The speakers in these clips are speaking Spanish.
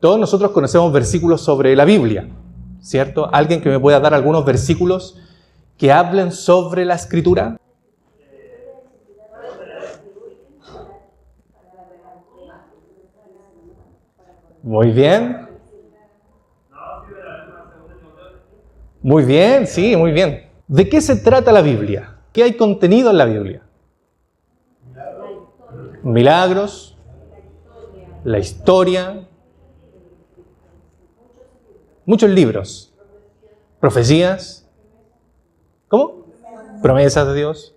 Todos nosotros conocemos versículos sobre la Biblia, ¿cierto? ¿Alguien que me pueda dar algunos versículos que hablen sobre la Escritura? Muy bien. Muy bien, sí, muy bien. ¿De qué se trata la Biblia? ¿Qué hay contenido en la Biblia? Milagros, la historia, muchos libros, profecías, ¿cómo? Promesas de Dios.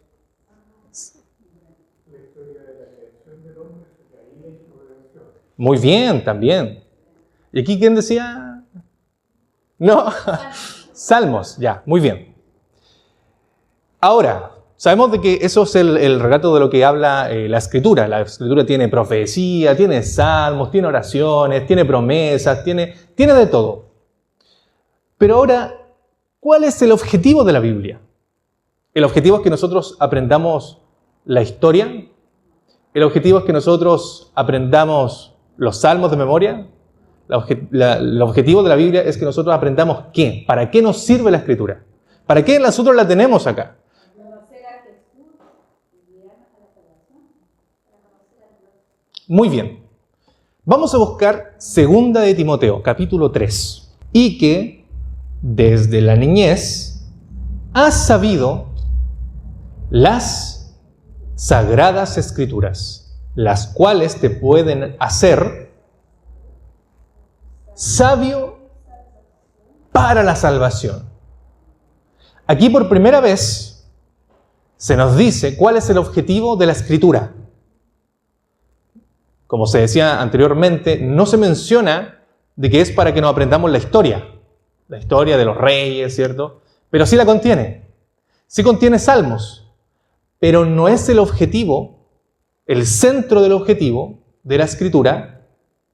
Muy bien, también. ¿Y aquí quién decía? No, Salmos, ya, muy bien. Ahora, sabemos de que eso es el relato de lo que habla la Escritura. La Escritura tiene profecía, tiene salmos, tiene oraciones, tiene promesas, tiene de todo. Pero ahora, ¿cuál es el objetivo de la Biblia? ¿El objetivo es que nosotros aprendamos la historia? ¿El objetivo es que nosotros aprendamos los salmos de memoria? El objetivo de la Biblia es que nosotros aprendamos ¿qué? ¿Para qué nos sirve la Escritura? ¿Para qué nosotros la tenemos acá? Muy bien. Vamos a buscar 2 de Timoteo, capítulo 3. Y que desde la niñez has sabido las sagradas Escrituras, las cuales te pueden hacer sabio para la salvación. Aquí por primera vez se nos dice cuál es el objetivo de la Escritura. Como se decía anteriormente, no se menciona de que es para que nos aprendamos la historia de los reyes, ¿cierto? Pero sí la contiene. Sí contiene salmos, pero no es el objetivo, el centro del objetivo de la Escritura,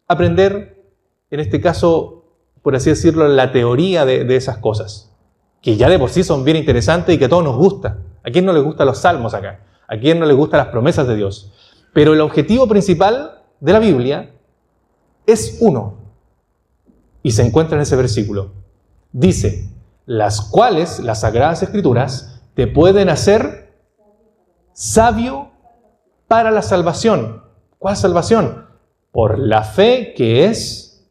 aprender, en este caso, por así decirlo, la teoría de esas cosas, que ya de por sí son bien interesantes y que a todos nos gusta. ¿A quién no le gustan los salmos acá? ¿A quién no le gustan las promesas de Dios? Pero el objetivo principal de la Biblia es uno, y se encuentra en ese versículo. Dice, las cuales, las Sagradas Escrituras, te pueden hacer sabio para la salvación. ¿Cuál salvación? Por la fe que es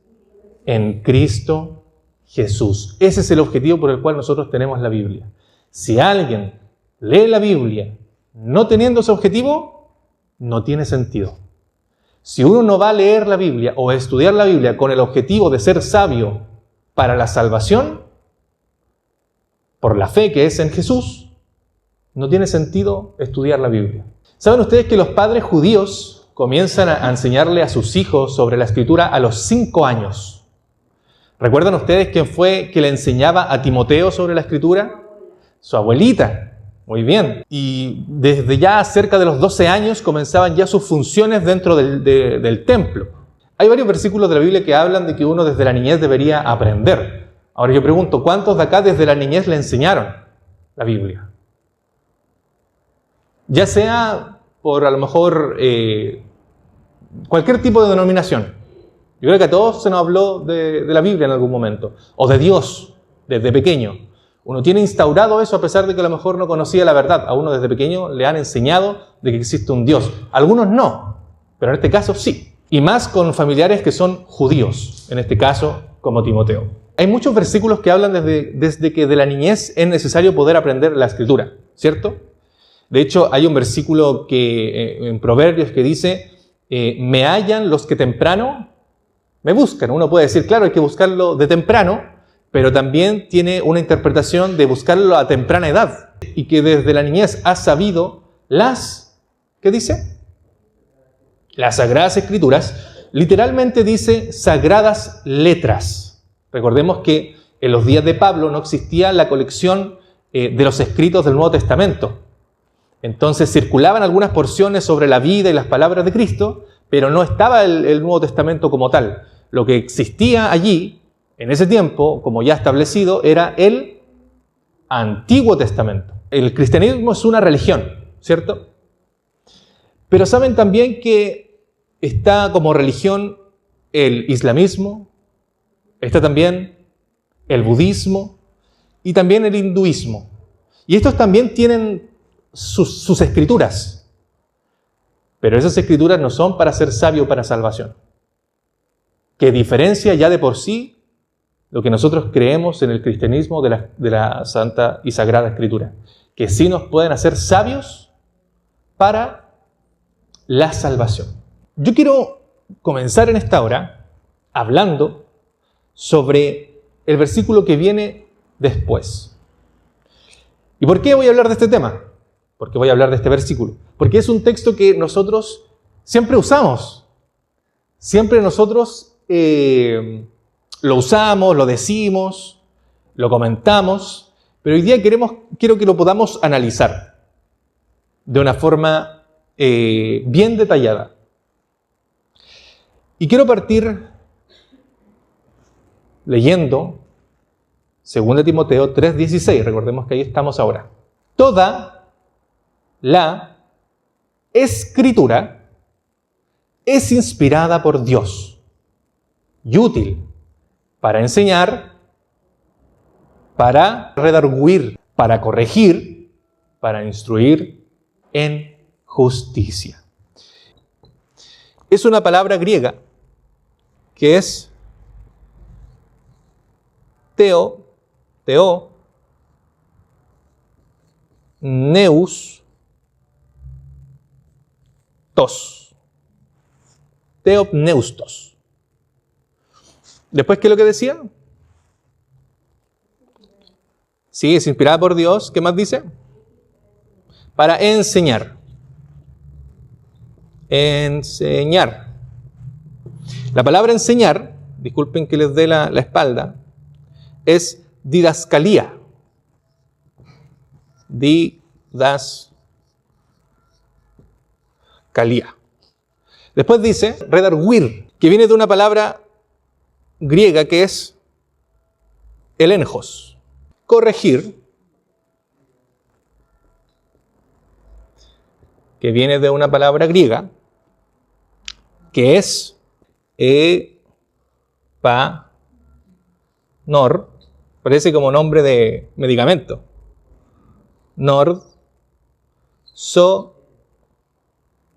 en Cristo Jesús. Ese es el objetivo por el cual nosotros tenemos la Biblia. Si alguien lee la Biblia no teniendo ese objetivo, no tiene sentido. Si uno no va a leer la Biblia o a estudiar la Biblia con el objetivo de ser sabio para la salvación, por la fe que es en Jesús, no tiene sentido estudiar la Biblia. ¿Saben ustedes que los padres judíos comienzan a enseñarle a sus hijos sobre la Escritura a los 5 años? ¿Recuerdan ustedes quién fue que le enseñaba a Timoteo sobre la Escritura? Su abuelita. Muy bien. Y desde ya cerca de los 12 años comenzaban ya sus funciones dentro del templo. Hay varios versículos de la Biblia que hablan de que uno desde la niñez debería aprender. Ahora yo pregunto, ¿cuántos de acá desde la niñez le enseñaron la Biblia? Ya sea por a lo mejor cualquier tipo de denominación. Yo creo que a todos se nos habló de la Biblia en algún momento, o de Dios desde pequeño. Uno tiene instaurado eso a pesar de que a lo mejor no conocía la verdad. A uno desde pequeño le han enseñado de que existe un Dios. Algunos no, pero en este caso sí. Y más con familiares que son judíos, en este caso como Timoteo. Hay muchos versículos que hablan desde que de la niñez es necesario poder aprender la Escritura, ¿cierto? De hecho, hay un versículo en Proverbios que dice, me hallan los que temprano me buscan. Uno puede decir, claro, hay que buscarlo de temprano, pero también tiene una interpretación de buscarlo a temprana edad. Y que desde la niñez has sabido ¿qué dice? Las Sagradas Escrituras. Literalmente dice sagradas letras. Recordemos que en los días de Pablo no existía la colección de los escritos del Nuevo Testamento. Entonces circulaban algunas porciones sobre la vida y las palabras de Cristo, pero no estaba el Nuevo Testamento como tal. Lo que existía allí, en ese tiempo, como ya establecido, era el Antiguo Testamento. El cristianismo es una religión, ¿cierto? Pero saben también que está como religión el islamismo, Está también el budismo y también el hinduismo. Y estos también tienen sus escrituras. Pero esas escrituras no son para ser sabio para salvación. Que diferencia ya de por sí lo que nosotros creemos en el cristianismo de la Santa y Sagrada Escritura. Que sí nos pueden hacer sabios para la salvación. Yo quiero comenzar en esta hora hablando sobre el versículo que viene después. ¿Y por qué voy a hablar de este tema? ¿Por qué voy a hablar de este versículo? Porque es un texto que nosotros siempre usamos. Siempre nosotros lo usamos, lo decimos, lo comentamos, pero hoy día quiero que lo podamos analizar de una forma bien detallada. Y quiero partir leyendo 2 Timoteo 3:16, recordemos que ahí estamos ahora. Toda la Escritura es inspirada por Dios y útil para enseñar, para redarguir, para corregir, para instruir en justicia. Es una palabra griega que es Theopneustos. Después, ¿qué es lo que decía? Sí, es inspirada por Dios. ¿Qué más dice? Para enseñar. Enseñar. La palabra enseñar, disculpen que les dé la espalda, es didascalía. Didascalía. Después dice redarguir, que viene de una palabra griega que es elenjos. Corregir, que viene de una palabra griega que es nor, parece como nombre de medicamento.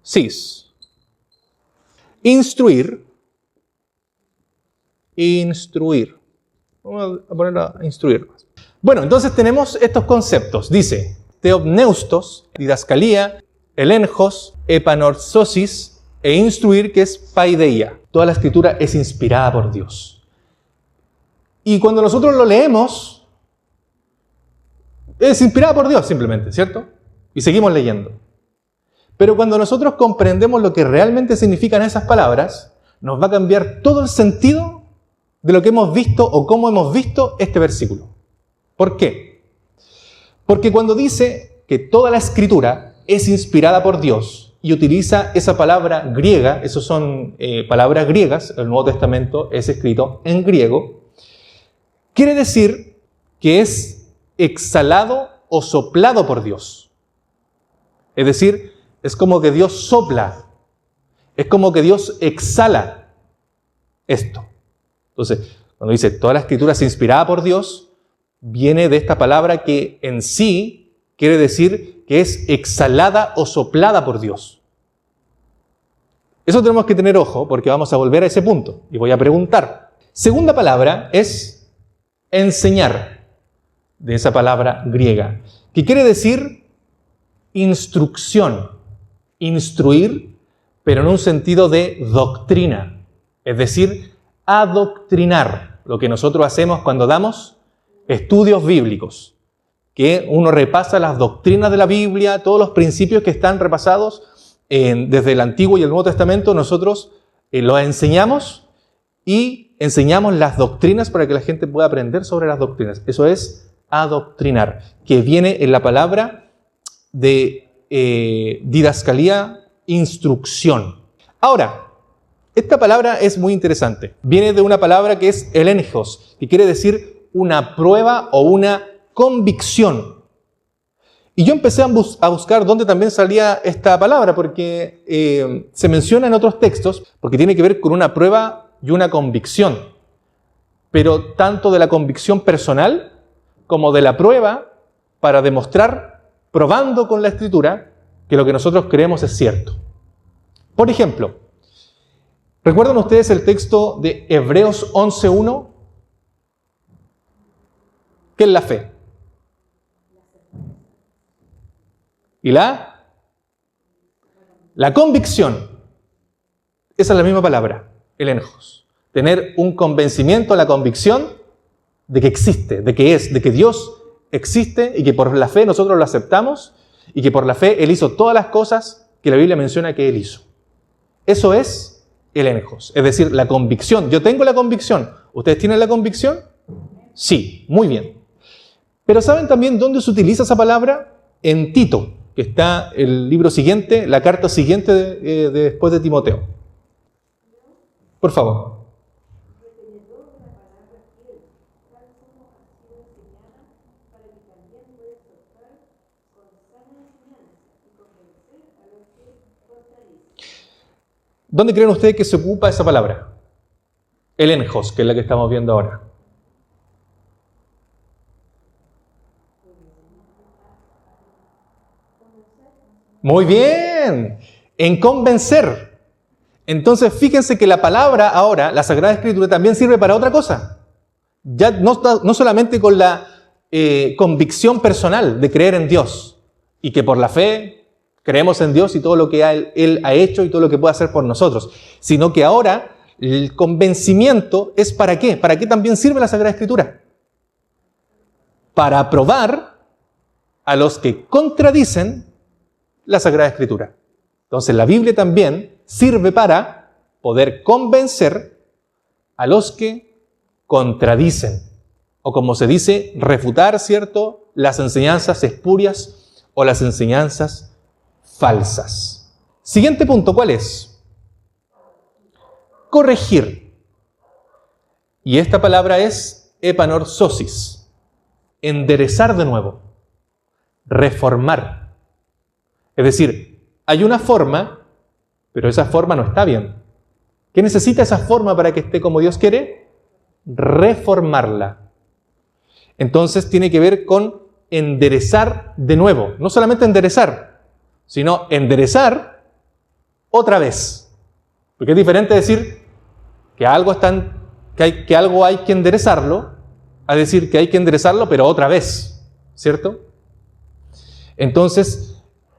Sis. Instruir. Vamos a ponerlo a instruir. Bueno, entonces tenemos estos conceptos. Dice, theopneustos, didascalía, elenjos, epanorzosis e instruir, que es paideia. Toda la escritura es inspirada por Dios. Y cuando nosotros lo leemos, es inspirada por Dios simplemente, ¿cierto? Y seguimos leyendo. Pero cuando nosotros comprendemos lo que realmente significan esas palabras, nos va a cambiar todo el sentido de lo que hemos visto o cómo hemos visto este versículo. ¿Por qué? Porque cuando dice que toda la escritura es inspirada por Dios y utiliza esa palabra griega, esas son palabras griegas, el Nuevo Testamento es escrito en griego, quiere decir que es exhalado o soplado por Dios. Es decir, es como que Dios sopla, es como que Dios exhala esto. Entonces, cuando dice toda la escritura es inspirada por Dios, viene de esta palabra que en sí quiere decir que es exhalada o soplada por Dios. Eso tenemos que tener ojo porque vamos a volver a ese punto y voy a preguntar. Segunda palabra es enseñar, de esa palabra griega, que quiere decir instrucción, instruir, pero en un sentido de doctrina, es decir, adoctrinar, lo que nosotros hacemos cuando damos estudios bíblicos, que uno repasa las doctrinas de la Biblia, todos los principios que están repasados desde el Antiguo y el Nuevo Testamento, nosotros los enseñamos y enseñamos las doctrinas para que la gente pueda aprender sobre las doctrinas. Eso es adoctrinar, que viene en la palabra de didascalía, instrucción. Ahora, esta palabra es muy interesante. Viene de una palabra que es elenjos, que quiere decir una prueba o una convicción. Y yo empecé a buscar dónde también salía esta palabra, porque se menciona en otros textos, porque tiene que ver con una prueba y una convicción. pero tanto de la convicción personal como de la prueba para demostrar, probando con la Escritura, que lo que nosotros creemos es cierto. Por ejemplo, ¿recuerdan ustedes el texto de Hebreos 11:1? ¿Qué es la fe? ¿Y la convicción? Esa es la misma palabra, el enjos. Tener un convencimiento, la convicción de que existe, de que es, de que Dios existe y que por la fe nosotros lo aceptamos y que por la fe Él hizo todas las cosas que la Biblia menciona que Él hizo. Eso es el enjos, es decir, la convicción. Yo tengo la convicción. ¿Ustedes tienen la convicción? Sí, muy bien. Pero ¿saben también dónde se utiliza esa palabra? En Tito, que está el libro siguiente, la carta siguiente después de Timoteo. Por favor. ¿Dónde creen ustedes que se ocupa esa palabra? El enjos, que es la que estamos viendo ahora. Muy bien, en convencer. Entonces, fíjense que la palabra ahora, la Sagrada Escritura, también sirve para otra cosa. Ya no solamente con la convicción personal de creer en Dios y que por la fe creemos en Dios y todo lo que Él ha hecho y todo lo que puede hacer por nosotros, sino que ahora el convencimiento es ¿para qué? ¿Para qué también sirve la Sagrada Escritura? Para probar a los que contradicen la Sagrada Escritura. Entonces la Biblia también sirve para poder convencer a los que contradicen, o como se dice, refutar, ¿cierto?, las enseñanzas espurias o las enseñanzas falsas. Siguiente punto, ¿cuál es? Corregir. Y esta palabra es epanorsosis, enderezar de nuevo, reformar. Es decir, hay una forma, pero esa forma no está bien. ¿Qué necesita esa forma para que esté como Dios quiere? Reformarla. Entonces tiene que ver con enderezar de nuevo. No solamente enderezar, sino enderezar otra vez. Porque es diferente decir que algo hay que enderezarlo, a decir que hay que enderezarlo, pero otra vez. ¿Cierto? Entonces,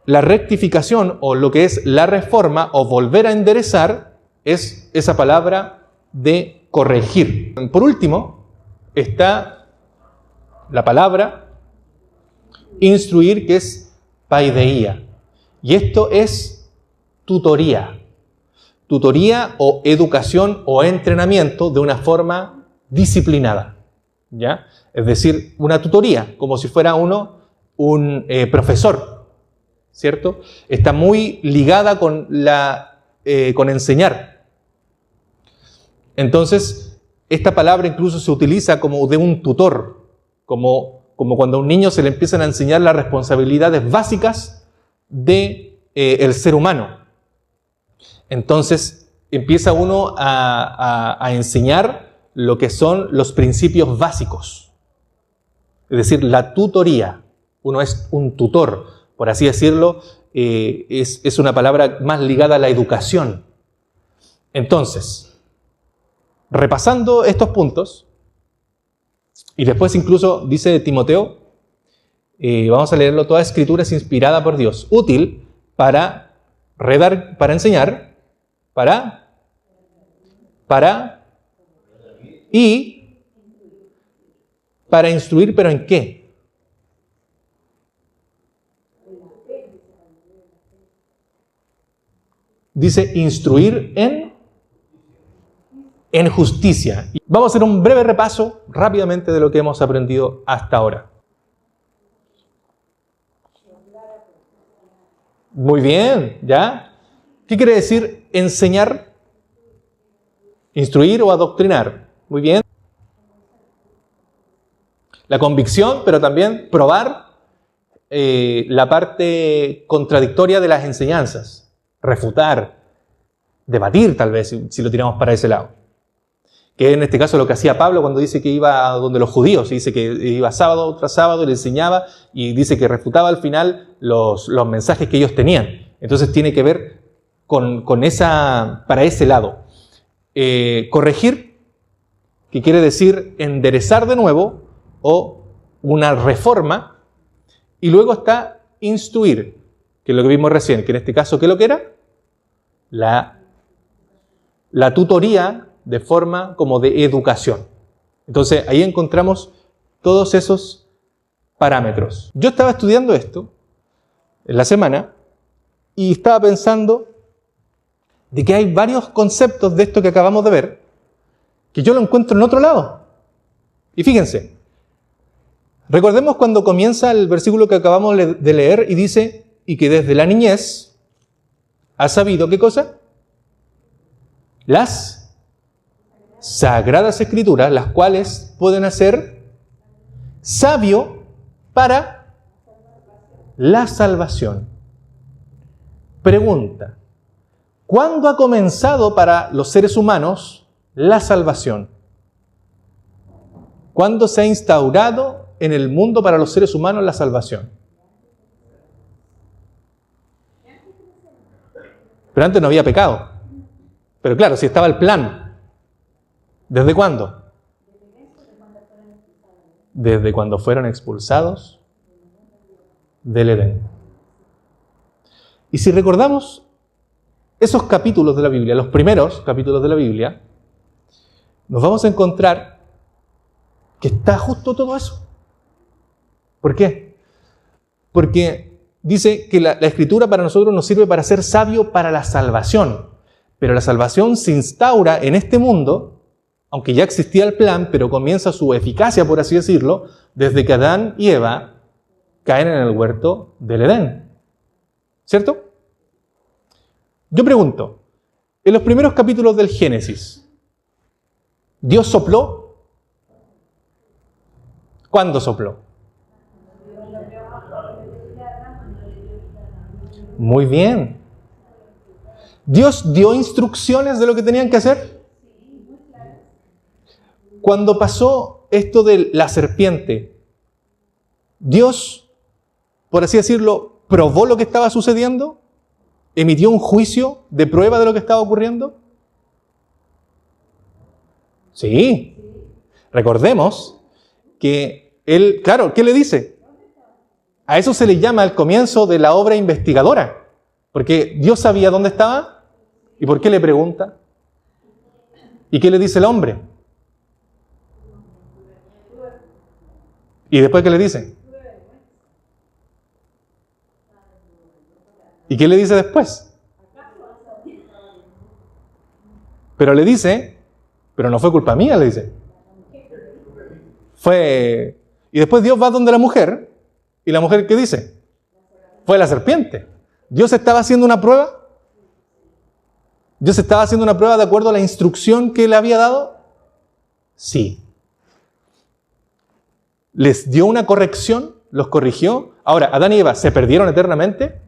la rectificación o lo que es la reforma o volver a enderezar es esa palabra de corregir. Por último, está la palabra instruir, que es paideía. Y esto es tutoría. Tutoría o educación o entrenamiento de una forma disciplinada. ¿Ya? Es decir, una tutoría, como si fuera uno un profesor, ¿cierto? Está muy ligada con enseñar. Entonces, esta palabra incluso se utiliza como de un tutor, como cuando a un niño se le empiezan a enseñar las responsabilidades básicas del ser humano. Entonces, empieza uno a enseñar lo que son los principios básicos. Es decir, la tutoría. Uno es un tutor, por así decirlo, es una palabra más ligada a la educación. Entonces, repasando estos puntos, y después incluso dice Timoteo, vamos a leerlo, toda escritura es inspirada por Dios, útil para enseñar, y para instruir, ¿pero en qué? Dice instruir en justicia. Vamos a hacer un breve repaso rápidamente de lo que hemos aprendido hasta ahora. Muy bien, ¿ya? ¿Qué quiere decir enseñar? Instruir o adoctrinar. Muy bien. La convicción, pero también probar la parte contradictoria de las enseñanzas. Refutar, debatir tal vez, si lo tiramos para ese lado. que en este caso lo que hacía Pablo cuando dice que iba a donde los judíos, y dice que iba sábado tras sábado y le enseñaba, y dice que refutaba al final los mensajes que ellos tenían. Entonces tiene que ver para ese lado. Corregir, que quiere decir enderezar de nuevo, o una reforma, y luego está instruir, que es lo que vimos recién, que en este caso, ¿qué es lo que era? La tutoría de forma como de educación. Entonces ahí encontramos todos esos parámetros. Yo estaba estudiando esto en la semana y estaba pensando de que hay varios conceptos de esto que acabamos de ver que yo lo encuentro en otro lado. Y fíjense, recordemos cuando comienza el versículo que acabamos de leer y dice, y que desde la niñez ha sabido, ¿qué cosa? Las Sagradas Escrituras, las cuales pueden hacer sabio para la salvación. Pregunta, ¿cuándo ha comenzado para los seres humanos la salvación? ¿Cuándo se ha instaurado en el mundo para los seres humanos la salvación? Pero antes no había pecado. Pero claro, si estaba el plan. ¿Desde cuándo? Desde cuando fueron expulsados del Edén. Y si recordamos esos capítulos de la Biblia, los primeros capítulos de la Biblia, nos vamos a encontrar que está justo todo eso. ¿Por qué? Porque dice que la Escritura para nosotros nos sirve para ser sabio para la salvación. Pero la salvación se instaura en este mundo, aunque ya existía el plan, pero comienza su eficacia, por así decirlo, desde que Adán y Eva caen en el huerto del Edén. ¿Cierto? Yo pregunto, en los primeros capítulos del Génesis, ¿Dios sopló? ¿Cuándo sopló? Muy bien. ¿Dios dio instrucciones de lo que tenían que hacer? Cuando pasó esto de la serpiente, Dios, por así decirlo, probó lo que estaba sucediendo, emitió un juicio de prueba de lo que estaba ocurriendo. Sí. Recordemos que él, claro, ¿qué le dice? A eso se le llama el comienzo de la obra investigadora, porque Dios sabía dónde estaba. ¿Y por qué le pregunta? ¿Y qué le dice el hombre? ¿Y después qué le dice? ¿Y qué le dice después? Pero le dice, pero no fue culpa mía, le dice. Fue... Y después Dios va donde la mujer, y la mujer ¿qué dice? Fue la serpiente. ¿Dios estaba haciendo una prueba? ¿Dios estaba haciendo una prueba de acuerdo a la instrucción que le había dado? Sí. ¿Les dio una corrección? ¿Los corrigió? Ahora, ¿Adán y Eva se perdieron eternamente?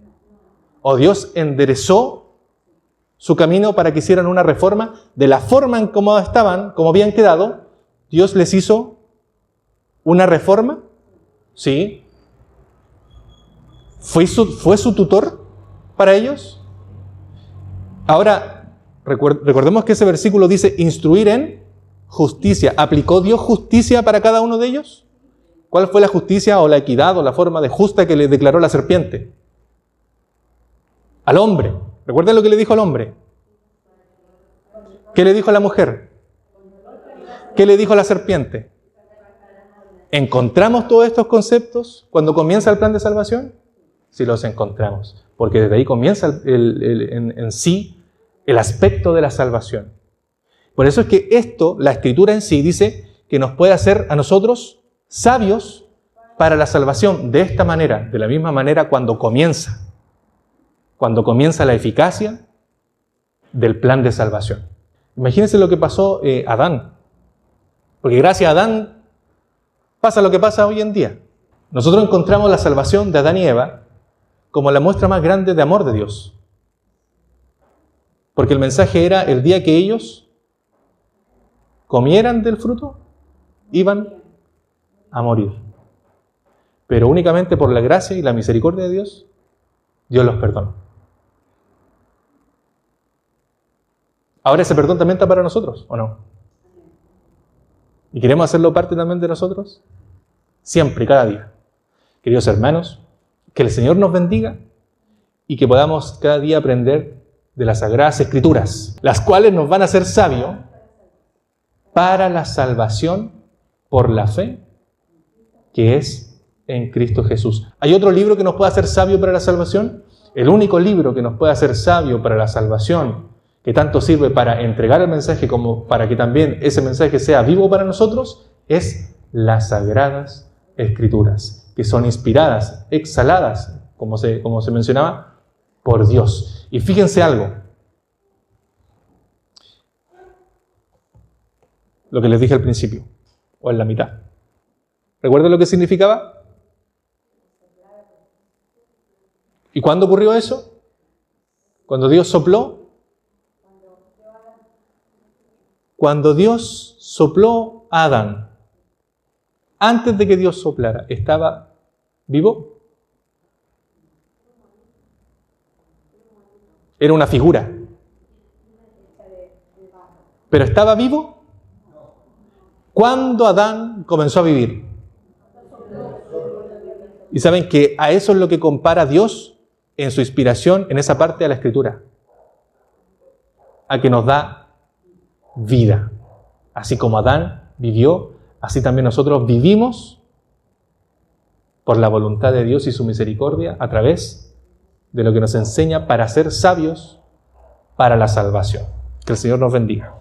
¿O Dios enderezó su camino para que hicieran una reforma? De la forma en cómo estaban, como habían quedado, ¿Dios les hizo una reforma? Sí. ¿Fue su tutor para ellos? Ahora, recordemos que ese versículo dice instruir en justicia. ¿Aplicó Dios justicia para cada uno de ellos? ¿Cuál fue la justicia o la equidad o la forma de justa que le declaró la serpiente? Al hombre. ¿Recuerdan lo que le dijo al hombre? ¿Qué le dijo a la mujer? ¿Qué le dijo a la serpiente? ¿Encontramos todos estos conceptos cuando comienza el plan de salvación? Sí los encontramos, porque desde ahí comienza en sí el aspecto de la salvación. Por eso es que esto, la Escritura en sí, dice que nos puede hacer a nosotros sabios para la salvación de esta manera, de la misma manera cuando comienza la eficacia del plan de salvación. Imagínense lo que pasó a Adán, porque gracias a Adán pasa lo que pasa hoy en día. Nosotros encontramos la salvación de Adán y Eva como la muestra más grande de amor de Dios. Porque el mensaje era el día que ellos comieran del fruto, iban a morir. Pero únicamente por la gracia y la misericordia de Dios, Dios los perdonó. Ahora ese perdón también está para nosotros, ¿o no? ¿Y queremos hacerlo parte también de nosotros? Siempre, cada día. Queridos hermanos, que el Señor nos bendiga y que podamos cada día aprender de las Sagradas Escrituras, las cuales nos van a hacer sabios para la salvación por la fe que es en Cristo Jesús. ¿Hay otro libro que nos pueda hacer sabio para la salvación? El único libro que nos puede hacer sabio para la salvación, que tanto sirve para entregar el mensaje como para que también ese mensaje sea vivo para nosotros, es las Sagradas Escrituras, que son inspiradas, exhaladas, como se mencionaba, por Dios. Y fíjense algo, lo que les dije al principio, o en la mitad. ¿Recuerdan lo que significaba? ¿Y cuándo ocurrió eso? Cuando Dios sopló. Cuando Dios sopló a Adán, antes de que Dios soplara, ¿estaba vivo? Era una figura. ¿Pero estaba vivo? ¿Cuándo Adán comenzó a vivir? Y saben que a eso es lo que compara Dios en su inspiración en esa parte de la Escritura. A que nos da vida. Así como Adán vivió, así también nosotros vivimos por la voluntad de Dios y su misericordia a través de lo que nos enseña para ser sabios para la salvación. Que el Señor nos bendiga.